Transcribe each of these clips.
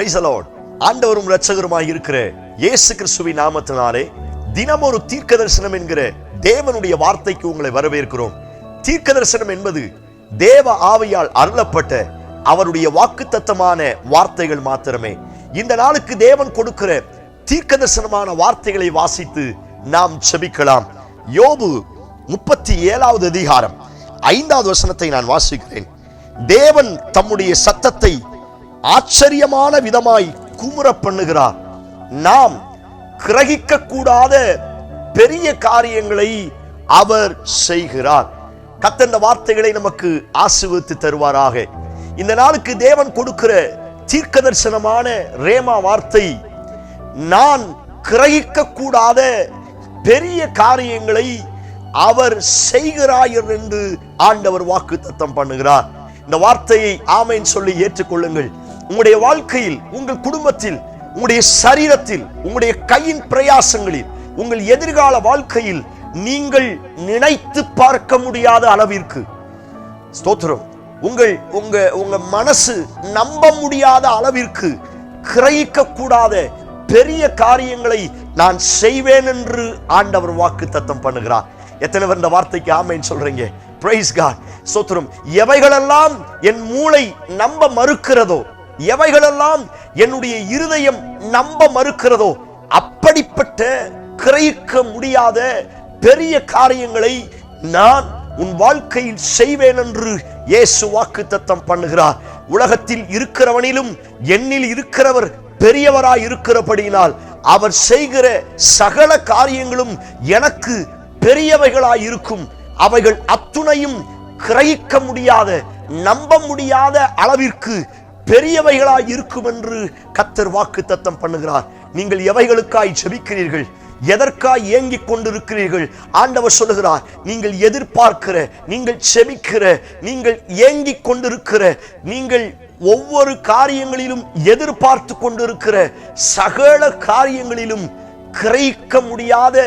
Price the Lord. ஆண்டவரும் இரட்சகருமாய் இருக்கிற இயேசு கிறிஸ்துவின் நாமத்தினாலே தினம் ஒரு தீர்க்க தரிசனம் என்கிற தேவனுடைய வார்த்தைக்கு உங்களை வரவேற்கிறோம். தீர்க்க தரிசனம் என்பது தேவ ஆவியால் அருளப்பட்ட அவருடைய வாக்குத்தத்தமான வார்த்தைகள் மாத்திரமே. இந்த நாளுக்கு தேவன் கொடுக்கிற தீர்க்க தரிசனமான வார்த்தைகளை வாசித்து நாம் செபிக்கலாம். யோபு 37வது அதிகாரம் 5வது வசனத்தை நான் வாசிக்கிறேன். தேவன் தம்முடைய சத்தத்தை ஆச்சரியமான விதமாய் குமுற பண்ணுகிறார். நாம் கிரகிக்க கூடாத பெரிய காரியங்களை அவர் செய்கிறார். கர்த்தர் இந்த வார்த்தைகளை நமக்கு ஆசீர்வதித்து தருவாராக. இந்த நாளுக்கு தேவன் கொடுக்கிற தீர்க்க தரிசனமான ரேமா வார்த்தை, நான் கிரகிக்க கூடாத பெரிய காரியங்களை அவர் செய்கிறார் என்று ஆண்டவர் வாக்குத்தத்தம் பண்ணுகிறார். இந்த வார்த்தையை ஆமென் சொல்லி ஏற்றுக்கொள்ளுங்கள். உங்களுடைய வாழ்க்கையில், உங்கள் குடும்பத்தில், உங்களுடைய சரீரத்தில், உங்களுடைய கையின் பிரயாசங்களில், உங்கள் எதிர்கால வாழ்க்கையில் நீங்கள் நினைத்து பார்க்க முடியாத அளவிற்கு ஸ்தோத்திரம், உங்க மனசு நம்ப முடியாத அளவிற்கு கிரகிக்க கூடாத பெரிய காரியங்களை நான் செய்வேன் என்று ஆண்டவர் வாக்குத்தத்தம் பண்ணுகிறார். எத்தனை பேர் இந்த வார்த்தைக்கு ஆமென் சொல்றீங்க? Praise God. ஸ்தோத்திரம். எவைகளெல்லாம் என் மூளை நம்ப மறுக்கிறதோ, எவைகளெல்லாம் என்னுடைய இருதயம் நம்ப மறுக்கிறதோ, அப்படிப்பட்ட கிரகிக்க முடியாத பெரிய காரியங்களை நான் உன் வாழ்க்கையில் செய்வேன் என்று இயேசு வாக்குத்தத்தம் பண்ணுகிறார். உலகத்தில் இருக்கிறவனிலும் என்னில் இருக்கிறவர் பெரியவராய் இருக்கிறபடியினால் அவர் செய்கிற சகல காரியங்களும் எனக்கு பெரியவைகளாய் இருக்கும். அவைகள் அத்துணையும் கிரகிக்க முடியாத, நம்ப முடியாத அளவிற்கு பெரியவைகளாய் இருக்கும் என்று கர்த்தர் வாக்குத்தத்தம் பண்ணுகிறார். நீங்கள் எவைகளுக்காய் ஜெபிக்கிறீர்கள்? எதற்காய் ஏங்கிக் கொண்டிருக்கிறீர்கள்? ஆண்டவர் சொல்லுகிறார், நீங்கள் எதிர்பார்க்கிற, நீங்கள் செபிக்கிற, நீங்கள் ஏங்கிக் கொண்டிருக்கிற, நீங்கள் ஒவ்வொரு காரியங்களிலும் எதிர்பார்த்து கொண்டிருக்கிற சகல காரியங்களிலும் கிரகிக்க முடியாத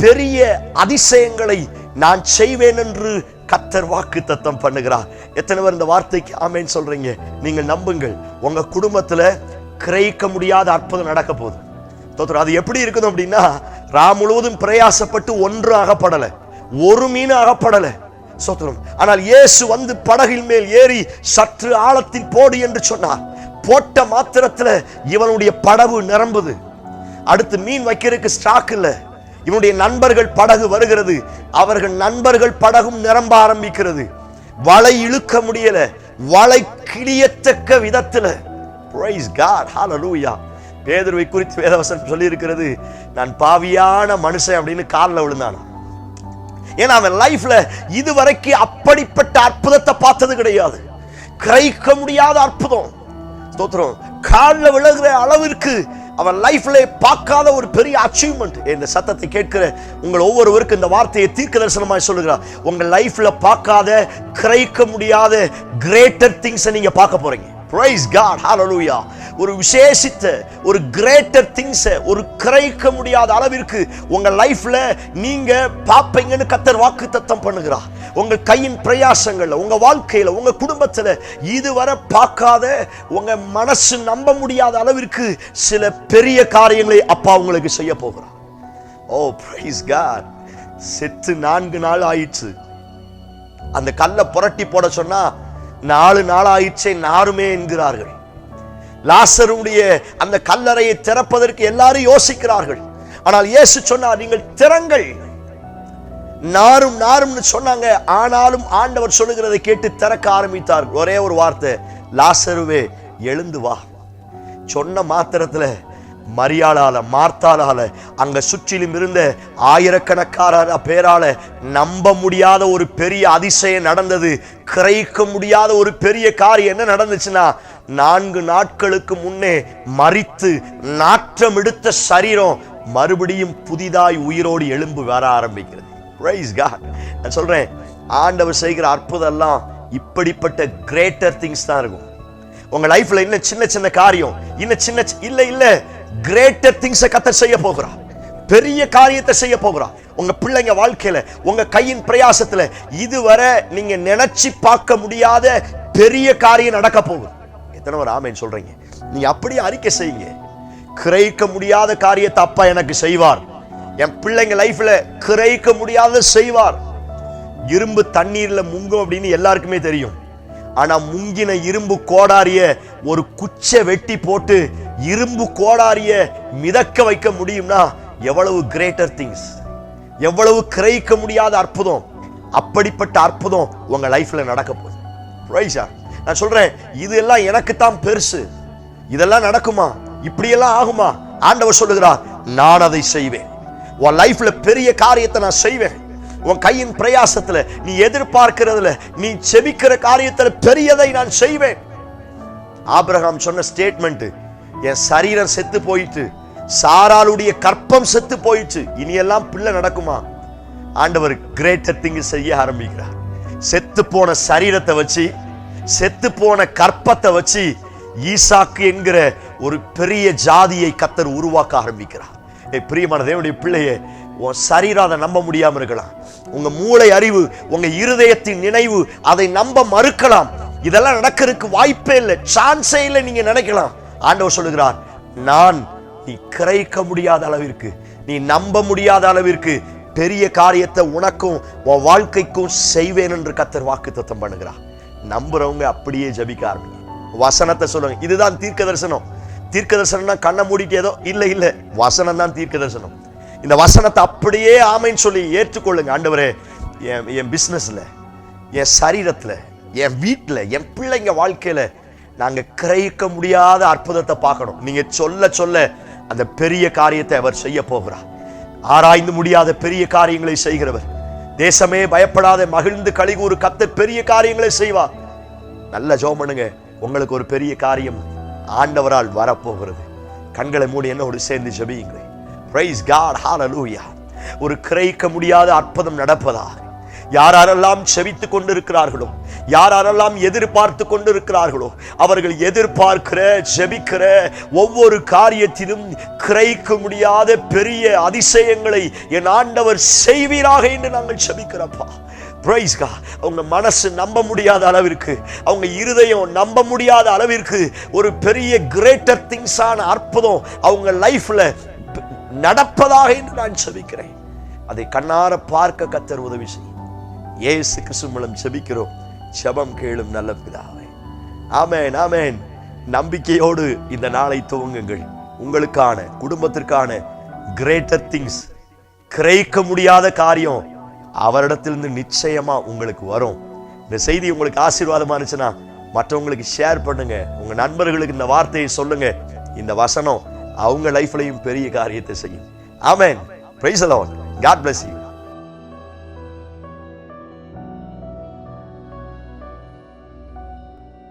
பெரிய அதிசயங்களை நான் செய்வேன் என்று கர்த்தர் வாக்குத்தத்தம் பண்ணுகிறார். எத்தனை பேர் இந்த வார்த்தைக்கு ஆமென் சொல்றீங்க? நீங்கள் நம்புங்கள். உங்க குடும்பத்துல கிரகிக்க முடியாத அற்புதம் நடக்க போகுது. அது எப்படி இருக்குது அப்படின்னா, ராம் முழுவதும் பிரயாசப்பட்டு ஒன்று அகப்படல, ஒரு மீன் அகப்படல. சோத்திரம். ஆனால் இயேசு வந்து படகில் மேல் ஏறி சற்று ஆழத்தில் போடு என்று சொன்னார். போட்ட மாத்திரத்துல இவனுடைய படகு நிரம்புது. அடுத்து மீன் வைக்கிறதுக்கு ஸ்டாக் இல்ல. இவனுடைய நண்பர்கள் படகு வருகிறது, அவர்கள் நண்பர்கள் படகும் நிரம்ப ஆரம்பிக்கிறது. வலை இழுக்க முடியல, வலை கிழியத்தக்க விதத்துல. Praise God. ஹல்லேலூயா. பேதுருவை குறித்து வேதவசனம் சொல்லி இருக்கிறது, நான் பாவியான மனுஷன் அப்படின்னு காலில் விழுந்தான். ஏன்னா அவன் லைஃப்ல இதுவரைக்கும் அப்படிப்பட்ட அற்புதத்தை பார்த்தது கிடையாது. கிரகிக்க முடியாத அற்புதம். ஸ்தோத்திரம். காலில் விழுகிற அளவிற்கு அவன் லைஃப்ல பார்க்காத ஒரு பெரிய அச்சீவ்மெண்ட். இந்த சத்தத்தை கேட்கிற உங்கள் ஒவ்வொருவருக்கும் இந்த வார்த்தையை தீர்க்க தரிசனமாய் சொல்லுகிறார். உங்க லைஃப்ல பார்க்காத, கிரகிக்க முடியாத கிரேட்டர் திங்ஸ் நீங்க பார்க்க போறீங்க. Praise God. Hallelujah. ஒரு விசேஷித்த, ஒரு கிரேட்டர் திங்ஸ், ஒரு கிரகிக்க முடியாத அளவிற்கு உங்க லைஃப்ல நீங்க பாப்பீங்கன்னு கர்த்தர் வாக்குத்தத்தம் பண்ணுகிறார். உங்க கையின் பிரயாசங்கள்ல, உங்க வாழ்க்கையில, உங்க குடும்பத்துல இதுவரை பார்க்காத, உங்க மனசு நம்ப முடியாத அளவிற்கு சில பெரிய காரியங்களை அப்பா உங்களுக்கு செய்ய போகிறார். ஓ praise God. செத்து 4 நாள் ஆயிடுச்சு. அந்த கல்லை புரட்டி போட சொன்னா 4 நாள் ஆயிடுச்சே நாருமே என்கிறார்கள். லாசருடைய அந்த கல்லறையை திறப்பதற்கு எல்லாரும் யோசிக்கிறார்கள். ஆனால் இயேசு சொன்னார், நீங்கள் திறங்கள். நாரும் நாரும்னு சொன்னாங்க. ஆனாலும் ஆண்டவர் சொல்லுகிறதை கேட்டு திறக்க ஆரம்பித்தார். ஒரே ஒரு வார்த்தை, லாசருவே எழுந்து வா. சொன்ன மாத்திரத்துல மரியாளால, மார்த்தாளால, அங்க சுற்றிலும் இருந்த ஆயிரக்கணக்கான பேரால நம்ப முடியாத ஒரு பெரிய அதிசயம் நடந்தது. கிரகிக்க முடியாத ஒரு பெரிய காரியம் என்ன நடந்துச்சுன்னா, 4 நாட்களுக்கு முன்னே மரித்து நாற்றம் எடுத்த சரீரம் மறுபடியும் புதிதாய் உயிரோடு எழும்பு வர ஆரம்பிக்கிறது. Praise God. நான் சொல்றேன், ஆண்டவர் செய்கிற அற்புதம் எல்லாம் இப்படிப்பட்ட கிரேட்டர் திங்ஸ் தான் இருக்கும். உங்க லைஃப்ல இன்னும் சின்ன சின்ன காரியம், இன்னும் சின்ன இல்ல கிரேட்டர் திங்ஸை கர்த்தர் செய்ய போகிறார். பெரிய காரியத்தை செய்ய போகிறார். உங்க பிள்ளைங்க வாழ்க்கையில, உங்க கையின் பிரயாசத்துல இதுவரை நீங்க நினைச்சு பார்க்க முடியாத பெரிய காரியம் நடக்க போகுது. எத்தனை ஒரு ஆமென் சொல்றீங்க? நீங்க அப்படியே அறிக்கை செய்யுங்க. கிரகிக்க முடியாத காரியத்தை அப்பா எனக்கு செய்வார். என் பிள்ளைங்க லைஃப்ல கிரகிக்க முடியாத செய்வார். இரும்பு தண்ணீர்ல முங்கும் அப்படின்னு எல்லாருக்குமே தெரியும். ஆனா முங்கின இரும்பு கோடாரிய ஒரு குச்சை வெட்டி போட்டு இரும்பு கோடாரிய மிதக்க வைக்க முடியும்னா எவ்வளவு கிரேட்டர் திங்ஸ், எவ்வளவு கிரகிக்க முடியாத அற்புதம். அப்படிப்பட்ட அற்புதம் உங்க லைஃப்ல நடக்க போகுது. ரைஸா, நான் சொல்றேன், இதெல்லாம் எனக்கு தான் பெருசு, இதெல்லாம் நடக்குமா, இப்படியெல்லாம் ஆகுமா? ஆண்டவர் சொல்லுகிறார், நான் அதை செய்வேன். உன் லைஃப்ல பெரிய காரியத்தை நான் செய்வேன். உன் கையின் பிரயாசத்துல, நீ எதிர்பார்க்கிறதுல, நீ செபிக்கிற காரியத்துல பெரியதை நான் செய்வேன். ஆபிரகாம் சொன்ன ஸ்டேட்மெண்ட், என் சரீரம் செத்து போயிட்டு, சாராளுடைய கற்பம் செத்து போயிட்டு, இனியெல்லாம் பிள்ளை நடக்குமா? ஆண்டவர் கிரேட்டர் திங் செய்ய ஆரம்பிக்கிறார். செத்து போன சரீரத்தை வச்சு, செத்து போன கற்பத்தை வச்சு ஈசாக்கு என்கிற ஒரு பெரிய ஜாதியை கர்த்தர் உருவாக்க ஆரம்பிக்கிறார். பிரியமான தேவனுடைய பிள்ளையே, உன் சரீரம் அதை நம்ப முடியாம இருக்கலாம். உங்க மூளை அறிவு, உங்க இருதயத்தின் நினைவு அதை நம்ப மறுக்கலாம். இதெல்லாம் நடக்கிறதுக்கு வாய்ப்பே இல்லை, சான்ஸே இல்லை நீங்க நினைக்கலாம். ஆண்டவர் சொல்லுகிறார், நான் நீ கிரகிக்க முடியாத அளவிற்கு, நீ நம்ப முடியாத அளவிற்கு பெரிய காரியத்தை உனக்கும் உன் வாழ்க்கைக்கும் செய்வேன் என்று கர்த்தர் வாக்குத்தத்தம் பண்ணுகிறார். நம்புறவங்க அப்படியே ஜபிக்க ஆரம்பிங்க. வசனத்தை சொல்லுங்க. இதுதான் தீர்க்க தரிசனம். தீர்க்க தரிசனம்னா கண்ணை மூடிட்டு ஏதோ இல்லை இல்லை, வசனம் தான் தீர்க்க தரிசனம். இந்த வசனத்தை அப்படியே ஆமைன்னு சொல்லி ஏற்றுக்கொள்ளுங்க. ஆண்டவரே, என் பிசினஸ்ல, என் சரீரத்துல, என் வீட்டுல, என் பிள்ளைங்க வாழ்க்கையில நாங்க கிரகிக்க முடியாத அற்புதத்தை பார்க்கணும். நீங்க சொல்ல சொல்ல அந்த பெரிய காரியத்தை அவர் செய்ய போகிறார். ஆராய்ந்து முடியாத பெரிய காரியங்களை செய்கிறவர். தேசமே பயப்படாத மகிழ்ந்து களிகூறு கர்த்தர் பெரிய காரியங்களை செய்வார். நல்ல ஜெபம் பண்ணுங்க. உங்களுக்கு ஒரு பெரிய காரியம் ஆண்டவரால் வரப்போகிறது. கண்களை மூடி என்னோடு சேர்ந்து ஜெபியுங்கள். Praise God, hallelujah. ஒரு கிரகிக்க முடியாத அற்புதம் நடப்பதாக யாரெல்லாம் செபித்துக் கொண்டிருக்கிறார்களோ, யாரெல்லாம் எதிர்பார்த்து கொண்டிருக்கிறார்களோ, அவர்கள் எதிர்பார்க்கிற ஜெபிக்கிற ஒவ்வொரு காரியத்திலும் கிரகிக்க முடியாத பெரிய அதிசயங்களை என் ஆண்டவர் செய்வீராக என்று நாங்கள் ஜெபிக்கிறப்பா. Praise God. அவங்க மனசு நம்ப முடியாத அளவிற்கு, அவங்க இருதயம் நம்ப முடியாத அளவிற்கு ஒரு பெரிய கிரேட்டர் திங்ஸான அற்புதம் அவங்க லைஃப்ல நடப்பதாக என்று நான் ஜெபிக்கிறேன். அதை கண்ணார பார்க்க கர்த்தர் உதவி செய்யும். இயேசு கிறிஸ்து மூலம் ஜெபிக்கிறோம். ஜெபம் கேளும் நல்ல பிதாவே. ஆமென், ஆமென். நம்பிக்கையோடு இந்த நாளை துவங்குங்கள். உங்களுக்கான, குடும்பத்திற்கான கிரேட்டர் திங்ஸ், கிரகிக்க முடியாத காரியம் அவரிடத்திலிருந்து நிச்சயமா உங்களுக்கு வரும். இந்த செய்தி உங்களுக்கு ஆசீர்வாதமா இருந்துச்சுன்னா மற்றவங்களுக்கு ஷேர் பண்ணுங்க. உங்க நண்பர்களுக்கு இந்த வார்த்தையை சொல்லுங்க. இந்த வசனம் அவங்க லைஃப்லையும் பெரிய காரியத்தை செய்யும். Amen. Praise the lord. God bless you.